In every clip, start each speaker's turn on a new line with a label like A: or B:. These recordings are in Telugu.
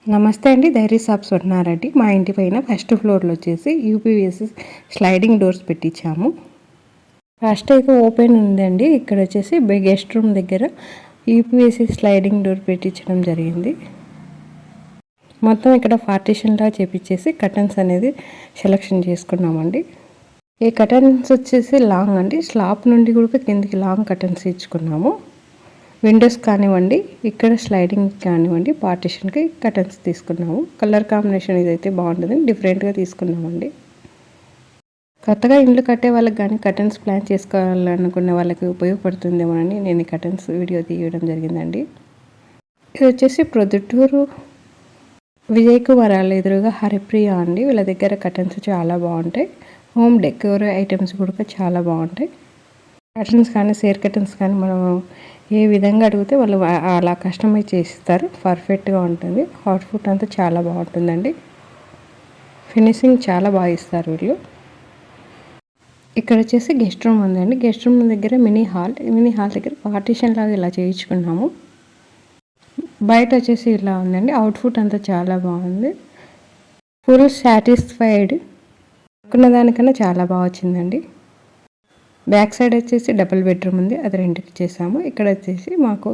A: నమస్తే అండి. ధైర్య షాప్స్ ఉంటున్నారండి. మా ఇంటి పైన ఫస్ట్ ఫ్లోర్లో వచ్చేసి యూపీవీసీ స్లైడింగ్ డోర్స్ పెట్టించాము. ఫస్ట్ అయితే ఓపెన్ ఉందండి. ఇక్కడ వచ్చేసి గెస్ట్ రూమ్ దగ్గర యూపీవీసీ స్లైడింగ్ డోర్ పెట్టించడం జరిగింది. మొత్తం ఇక్కడ పార్టీషన్లా చేపించేసి కర్టన్స్ అనేది సెలెక్షన్ చేసుకున్నామండి. ఈ కర్టన్స్ వచ్చేసి లాంగ్ అండి. స్లాబ్ నుండి కూడా కిందికి లాంగ్ కర్టన్స్ ఇచ్చుకున్నాము. విండోస్ కానివ్వండి, ఇక్కడ స్లైడింగ్ కానివ్వండి, పార్టిషన్కి కర్టన్స్ తీసుకున్నాము. కలర్ కాంబినేషన్ ఇదైతే బాగుంటుంది, డిఫరెంట్గా తీసుకున్నామండి. కొత్తగా ఇండ్లు కట్టే వాళ్ళకి కానీ కర్టన్స్ ప్లాన్ చేసుకోవాలనుకునే వాళ్ళకి ఉపయోగపడుతుందేమోనని నేను ఈ కర్టన్స్ వీడియో తీయడం జరిగిందండి. ఇది వచ్చేసి ప్రొద్దుటూరు విజయ్ కుమార్ వాళ్ళ ఎదురుగా హరిప్రియ అండి. వీళ్ళ దగ్గర కర్టన్స్ చాలా బాగుంటాయి. హోమ్ డెకోర్ ఐటమ్స్ కూడా చాలా బాగుంటాయి. కర్టన్స్ కానీ సేర్ కర్టన్స్ కానీ మనం ఏ విధంగా అడిగితే వాళ్ళు అలా కస్టమైజ్ చేస్తారు. పర్ఫెక్ట్గా ఉంటుంది. హాట్ ఫుడ్ అంతా చాలా బాగుంటుందండి. ఫినిషింగ్ చాలా బాగా ఇస్తారు వీళ్ళు. ఇక్కడ వచ్చేసి గెస్ట్ రూమ్ ఉందండి. గెస్ట్ రూమ్ దగ్గర మినీ హాల్ దగ్గర పార్టీషన్ లాగా ఇలా చేయించుకున్నాము. బయట వచ్చేసి ఇలా ఉందండి. అవుట్ఫుట్ అంతా చాలా బాగుంది. ఫుల్ సాటిస్ఫైడ్ అనుకున్న దానికన్నా చాలా బాగా వచ్చిందండి. బ్యాక్ సైడ్ వచ్చేసి డబుల్ బెడ్రూమ్ ఉంది, అది రెంట్కి చేసాము. ఇక్కడ వచ్చేసి మాకు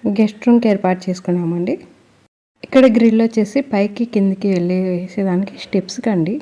A: గెస్ట్ రూమ్కి ఏర్పాటు చేసుకున్నామండి. ఇక్కడ గ్రిల్ వచ్చేసి పైకి కిందికి వెళ్ళి వేసేదానికి స్టెప్స్ కండి.